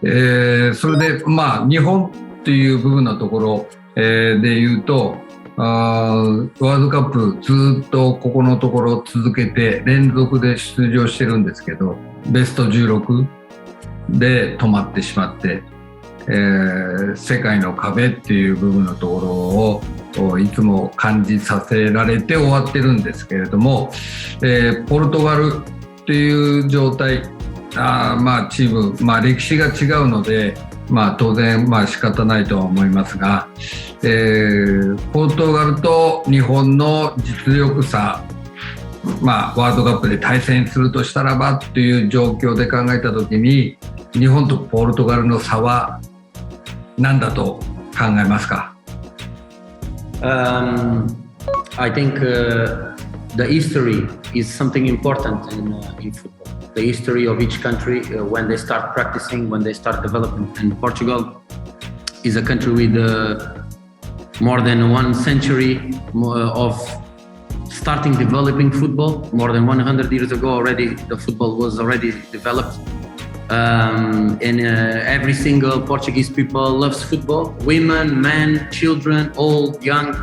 それで日本っていう部分のところ、で言うとワールドカップずっとここのところ続けて連続で出場してるんですけど、ベスト16で止まってしまって、世界の壁っていう部分のところをいつも感じさせられて終わってるんですけれども、ポルトガルっていう状態、チーム、歴史が違うので、当然仕方ないとは思いますが、ポルトガルと日本の実力差、ワールドカップで対戦するとしたらばっていう状況で考えたときに、日本とポルトガルの差は何だと考えますか？I think the history is something important in football. The history of each country when they start practicing, when they start developing. And Portugal is a country with more than 1 century of starting developing football. More than 100 years ago already, the football was already developed. And every single Portuguese people loves football. Women, men, children, old, young.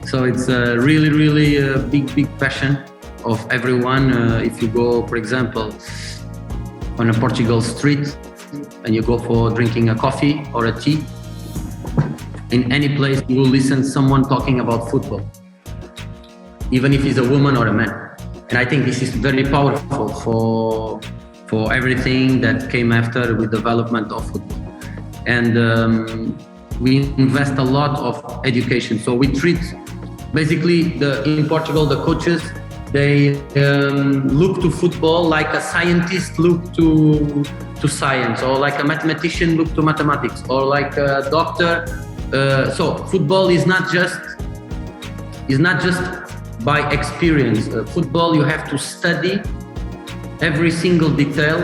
So it's a really a big passion of everyone. If you go, for example, on a Portugal street and you go for drinking a coffee or a tea, in any place you will listen someone talking about football, even if it's a woman or a man. And I think this is very powerful for everything that came after with development of football. And we invest a lot of education. So we treat basically in Portugal, the coaches, they look to football like a scientist look to science, or like a mathematician look to mathematics, or like a doctor. So football is not just by experience. Football, you have to study every single detail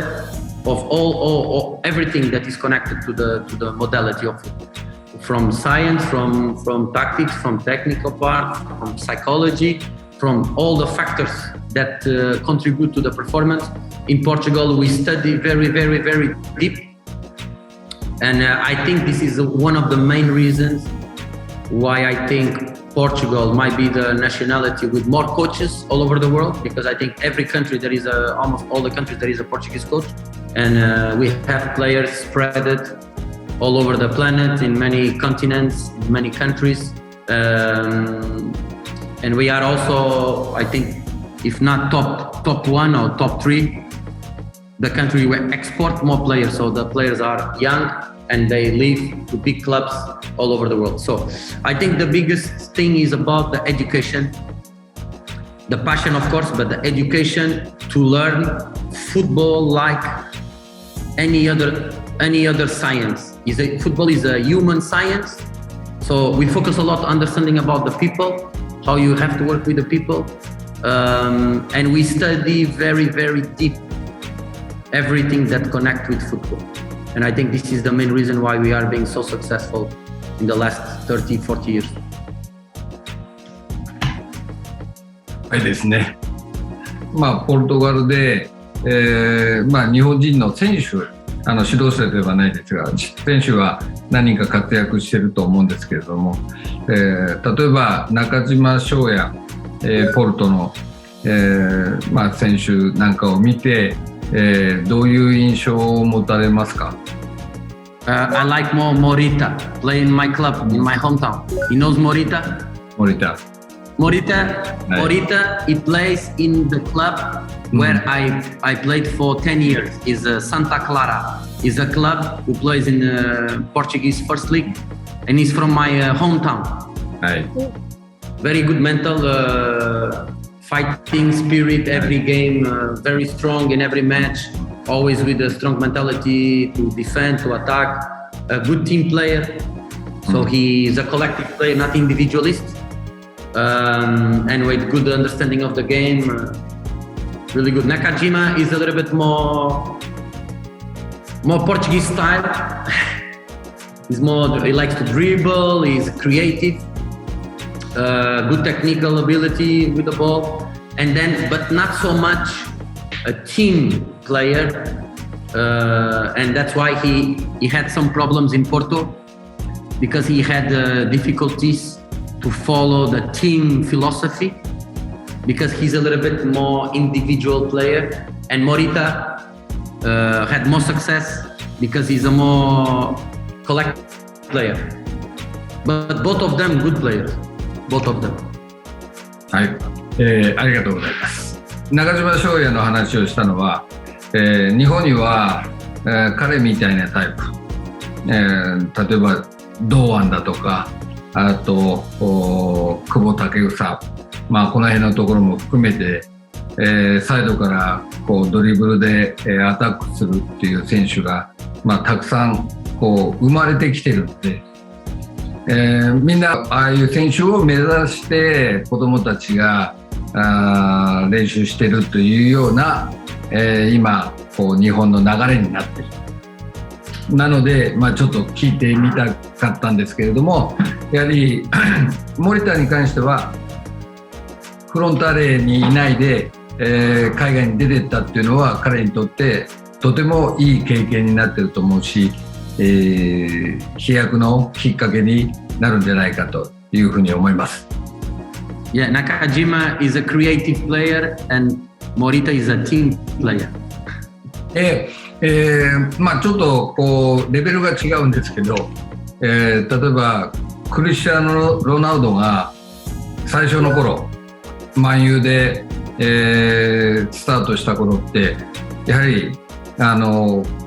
of all everything that is connected to the modality of football, from science, from tactics, from technical part, from psychology, from all the factors that contribute to the performance. In Portugal, we study very deep, and I think this is one of the main reasons why I think Portugal might be the nationality with more coaches all over the world, because I think every country there is almost all the countries there is a Portuguese coach, and we have players spread it all over the planet in many continents, many countries, and we are also, I think, if not top 1 or top 3, the country where export more players. So the players are young and they live to big clubs all over the world. So I think the biggest thing is about the education, the passion, of course, but the education to learn football like any other science. Football is a human science, so we focus a lot on understanding about the people, how you have to work with the people, and we study very deep everything that connects with football. And I think this is the main reason why we are being so successful in the last 30-40 years. はいですね。ポルトガルで、日本人の選手、指導者ではないですが、選手は何人か活躍していると思うんですけれども、例えば中島翔哉、ポルトの、選手なんかを見て、どういう印象を持たれますか？I like more Morita, play in my club, in my hometown. He knows Morita? Morita, he plays in the club where I played for 10 years. Is Santa Clara. Is a club who plays in the Portuguese First League, and he's from my hometown. Right. Very good mental fighting spirit every game, very strong in every match, always with a strong mentality to defend, to attack, a good team player. So he is a collective player, not individualist, and with good understanding of the game, really good. Nakajima is a little bit more Portuguese style. He likes to dribble, he's creative, good technical ability with the ball, but not so much a team player. and that's why he had some problems in Porto, because he had difficulties to follow the team philosophy, because he's a little bit more individual player, and Morita had more success because he's a more collective player. But both of them good players, both of them. はい、ありがとうございます。中島翔哉の話をしたのは、日本には、彼みたいなタイプ、例えば堂安だとか、あと久保建英、まあ、この辺のところも含めて、サイドからこうドリブルで、アタックするっていう選手が、まあ、たくさんこう生まれてきてるので、みんなああいう選手を目指して子どもたちが練習してるというような、今こう日本の流れになっている。なので、まあ、ちょっと聞いてみたかったんですけれども、やはり森田に関してはフロンターレにいないで、海外に出ていったっていうのは彼にとってとてもいい経験になっていると思うし、飛躍のきっかけになるんじゃないかというふうに思います。Yeah, Nakajima is a creative player and Morita is a team player. まあちょっとこうレベルが違うんですけど、例えばクリスチャーノ・ロナウドが最初の頃マンユーで、スタートした頃ってやはり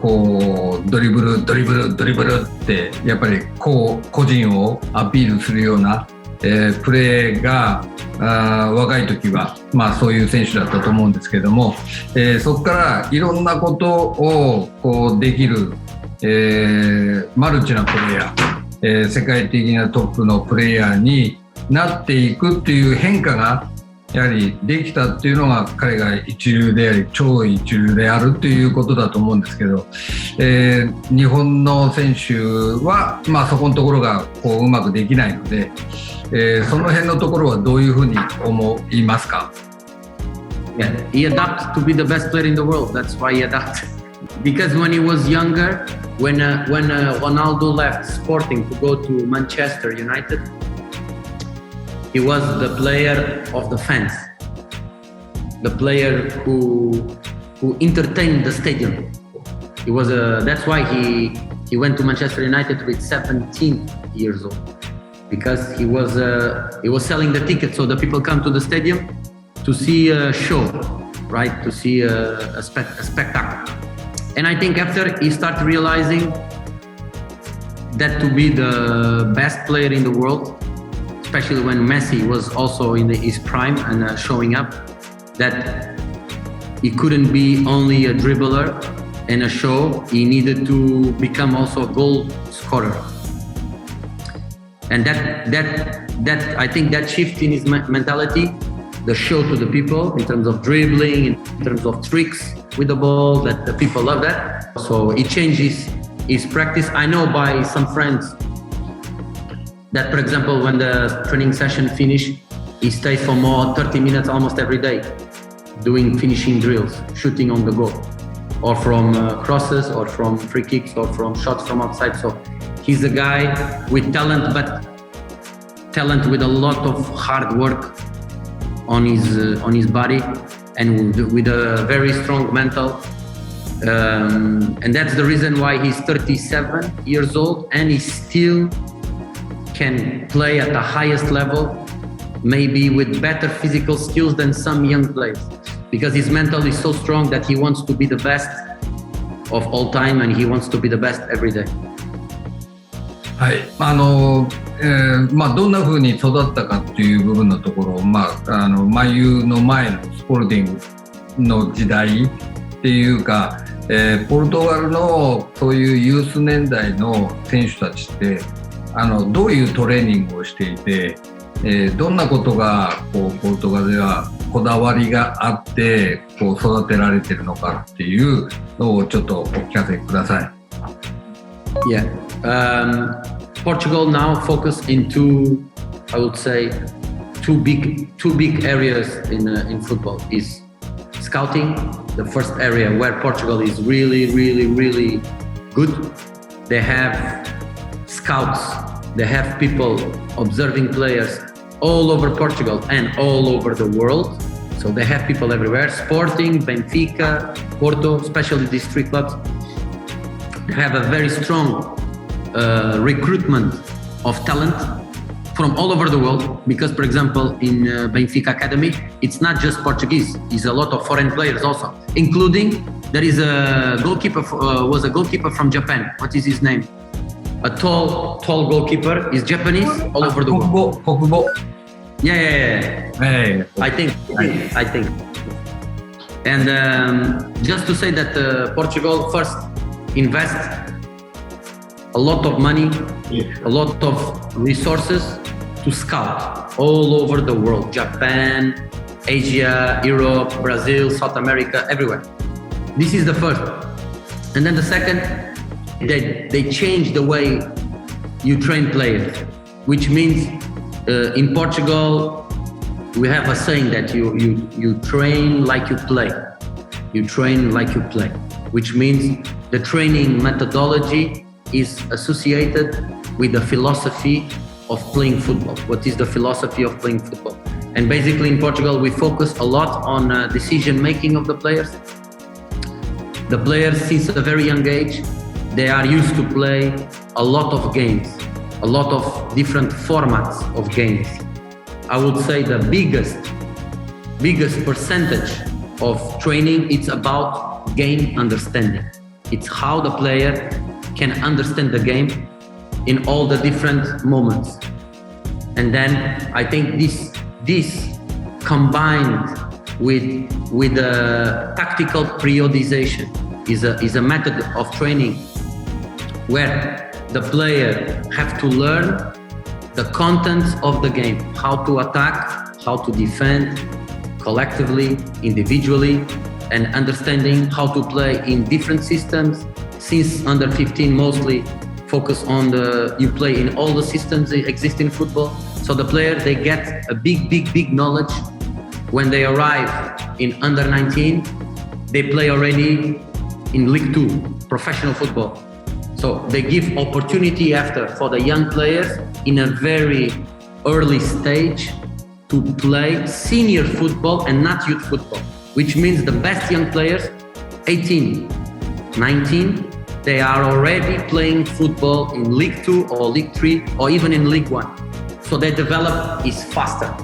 こうドリブルってやっぱりこう個人をアピールするような、プレーが若い時は、まあ、そういう選手だったと思うんですけども、そこからいろんなことをこうできる、マルチなプレイヤー、世界的なトップのプレイヤーになっていくっていう変化がやはりできたっていうのが彼が一流であり超一流であるっていうことだと思うんですけど、日本の選手は、まあ、そこのところがこううまくできないので、その辺のところはどういうふうに思いますか？ Yeah, he adapted to be the best player in the world. That's why he adapted. Because when he was younger, when Ronaldo left Sporting to go to Manchester United, he was the player of the fans, the player who entertained the stadium. He was that's why he went to Manchester United with 17 years old, because he was selling the tickets so the people come to the stadium to see a show, right? To see a spectacle. And I think after he started realizing that to be the best player in the world, especially when Messi was also in his prime and showing up, that he couldn't be only a dribbler and a show, he needed to become also a goal scorer. And that I think that shift in his mentality, the show to the people in terms of dribbling, in terms of tricks with the ball, that the people love that. So he changes his practice. I know by some friends that, for example, when the training session finished, he stays for more 30 minutes almost every day, doing finishing drills, shooting on the goal, or from crosses, or from free kicks, or from shots from outside. So he's a guy with talent, but talent with a lot of hard work on his body, and with a very strong mental. And that's the reason why he's 37 years old and he still can play at the highest level, maybe with better physical skills than some young players, because his mental is so strong that he wants to be the best of all time and he wants to be the best every day. はい、まあ、どんな風に育ったかっていう部分のところ、まあ、マユの前のスポルティングの時代っていうか、ポルトガルのそういうユース年代の選手たちってどういうトレーニングをしていて、どんなことがこうポルトガルではこだわりがあってこう育てられてるのかっていうのをちょっとお聞かせください。Yeah, Portugal now focus into, I would say, two big areas in football is scouting, the first area where Portugal is really, really, really good. They have scouts, they have people observing players all over Portugal and all over the world. So they have people everywhere. Sporting, Benfica, Porto, especially these three clubs, they have a very strong recruitment of talent from all over the world, because, for example, in Benfica Academy, it's not just Portuguese, it's a lot of foreign players also, including, there is a goalkeeper, was a goalkeeper from Japan. What is his name? A tall goalkeeper, is Japanese, all over the world. Kokubo. Yeah. Hey. I think. And just to say that Portugal first invest a lot of money, a lot of resources to scout all over the world, Japan, Asia, Europe, Brazil, South America, everywhere. This is the first. And then the second, they change the way you train players, which means in Portugal, we have a saying that you train like you play. You train like you play, which means the training methodology is associated with the philosophy of playing football. What is the philosophy of playing football? And basically in Portugal, we focus a lot on decision making of the players. The players, since a very young age, they are used to play a lot of games, a lot of different formats of games. I would say the biggest percentage of training, it's about game understanding. It's how the player can understand the game in all the different moments. And then I think this combined with a tactical periodization is a method of training where the player have to learn the contents of the game, how to attack, how to defend, collectively, individually, and understanding how to play in different systems. Since under 15 mostly focus on you play in all the systems that exist in football. So the player, they get a big knowledge. When they arrive in under 19, they play already in League 2, professional football. So they give opportunity after for the young players in a very early stage to play senior football and not youth football, which means the best young players, 18, 19, they are already playing football in League 2 or League 3 or even in League 1. So their development is faster.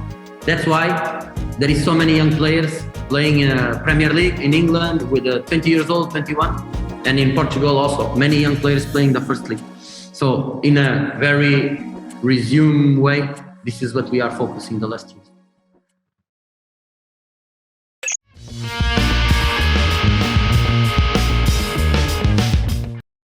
That's why there is so many young players playing in a Premier League in England with 20 years old, 21, and in Portugal also, many young players playing the first league. So in a very resume way, this is what we are focusing the last years.